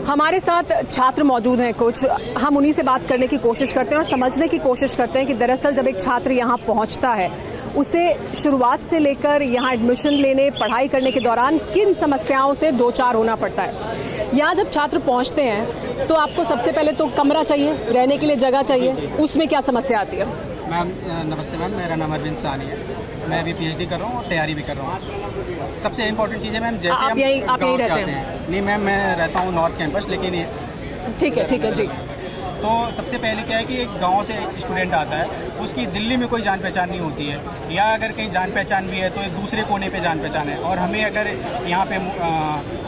हमारे साथ छात्र मौजूद हैं कुछ, हम उन्हीं से बात करने की कोशिश करते हैं और समझने की कोशिश करते हैं कि दरअसल जब एक छात्र यहाँ पहुँचता है उसे शुरुआत से लेकर यहाँ एडमिशन लेने पढ़ाई करने के दौरान किन समस्याओं से दो चार होना पड़ता है। यहाँ जब छात्र पहुँचते हैं तो आपको सबसे पहले तो कमरा चाहिए, रहने के लिए जगह चाहिए, उसमें क्या समस्या आती है? मैम नमस्ते मैम, मेरा नाम अरविंद सानी है। मैं अभी पीएचडी कर रहा हूँ और तैयारी भी कर रहा हूँ। सबसे इम्पोर्टेंट चीज़ है मैम, जैसे आप यहीं रहते हैं? नहीं मैम, मैं रहता हूँ नॉर्थ कैंपस, लेकिन ठीक है जी। तो सबसे पहले क्या है कि एक गांव से स्टूडेंट आता है, उसकी दिल्ली में कोई जान पहचान नहीं होती है, या अगर कहीं जान पहचान भी है तो एक दूसरे कोने पे जान पहचान है। और हमें अगर यहाँ पे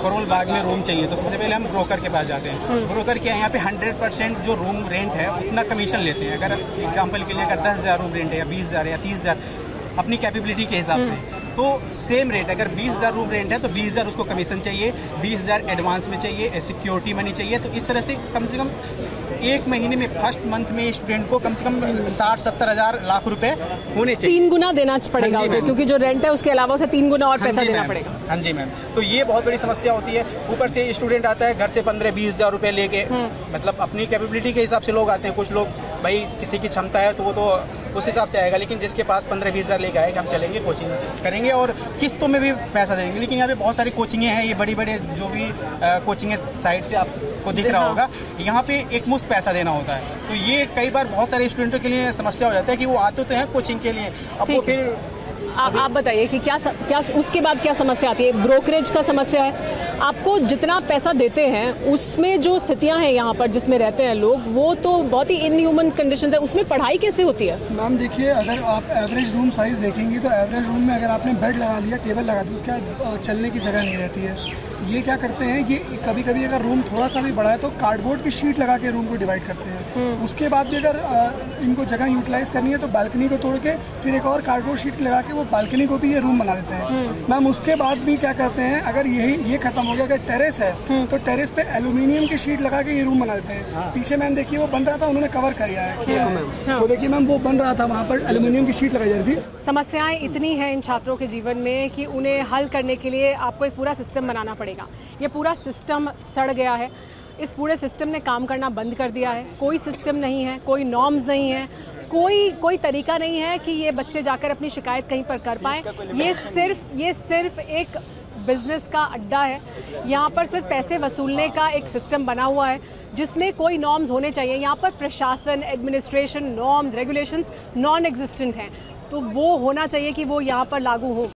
करोल बाग में रूम चाहिए तो सबसे पहले हम ब्रोकर के पास जाते हैं। ब्रोकर क्या है, यहाँ पे 100% जो रूम रेंट है उतना कमीशन लेते हैं। अगर एग्जाम्पल के लिए अगर 10,000 रूम रेंट है या 20,000 या 30,000 अपनी कैपेबिलिटी के हिसाब से, तो सेम रेट अगर 20,000 रूम रेंट है तो 20,000 उसको कमीशन चाहिए, 20,000 एडवांस में चाहिए, सिक्योरिटी मनी चाहिए। तो इस तरह से कम एक महीने में फर्स्ट मंथ में स्टूडेंट को कम से कम 60-70 हज़ार लाख रुपए होने चाहिए। 3 गुना देना पड़ेगा उसे, क्योंकि जो रेंट है उसके अलावा उसे 3 गुना और पैसा देना पड़ेगा। हाँ जी मैम, तो ये बहुत बड़ी समस्या होती है। ऊपर से स्टूडेंट आता है घर से 15-20 हज़ार रुपये लेके, मतलब अपनी कैपेबिलिटी के हिसाब से लोग आते हैं। कुछ लोग भाई किसी की क्षमता है तो वो तो उस हिसाब से आएगा, लेकिन जिसके पास 15-20 हज़ार लेके आएगा, हम चलेंगे कोचिंग करेंगे और किस्तों में भी पैसा देंगे। लेकिन यहाँ पे बहुत सारी कोचिंगें हैं, ये बड़ी जो भी कोचिंग साइड से आपको दिख रहा होगा, यहाँ पे एक मुफ्त पैसा देना होता है। तो ये कई बार बहुत सारे स्टूडेंटों के लिए समस्या हो जाता है कि वो आते तो हैं कोचिंग के लिए, अब वो फिर आप बताइए कि क्या उसके बाद क्या समस्या आती है? ब्रोकरेज का समस्या है, आपको जितना पैसा देते हैं उसमें जो स्थितियां हैं यहाँ पर जिसमें रहते हैं लोग, वो तो बहुत ही इनह्यूमन कंडीशंस है। उसमें पढ़ाई कैसे होती है? मैम देखिए, अगर आप एवरेज रूम साइज देखेंगी तो एवरेज रूम में अगर आपने बेड लगा दिया, टेबल लगा दी, उसके बाद चलने की जगह नहीं रहती है। ये क्या करते हैं, ये कभी कभी अगर रूम थोड़ा सा भी बड़ा है तो कार्डबोर्ड की शीट लगा के रूम को डिवाइड करते हैं। उसके बाद भी अगर इनको जगह यूटिलाइज करनी है तो बालकनी को तोड़ के फिर एक और कार्डबोर्ड शीट लगा के वो बालकनी को भी ये रूम बना देते हैं। मैम उसके बाद भी क्या करते हैं, अगर ये खत्म हो गया, अगर टेरेस है तो टेरेस पे एल्यूमिनियम की शीट लगा के ये रूम बना देते हैं। पीछे मैम देखिए वो बन रहा था, उन्होंने कवर किया है। वो देखिए मैम, वो बन रहा था, वहाँ पर एल्यूमिनियम की शीट लगाई जा रही थी। समस्याएं इतनी हैं इन छात्रों के जीवन में कि उन्हें हल करने के लिए आपको एक पूरा सिस्टम बनाना पड़ेगा। ये पूरा सिस्टम सड़ गया है, इस पूरे सिस्टम ने काम करना बंद कर दिया है। कोई सिस्टम नहीं है, कोई नॉर्म्स नहीं है, कोई तरीका नहीं है कि ये बच्चे जाकर अपनी शिकायत कहीं पर कर पाएँ। ये सिर्फ एक बिजनेस का अड्डा है। यहाँ पर सिर्फ पैसे वसूलने का एक सिस्टम बना हुआ है जिसमें कोई नॉर्म्स होने चाहिए। यहाँ पर प्रशासन, administration, norms, regulations non existent हैं, तो वो होना चाहिए कि वो यहाँ पर लागू हो।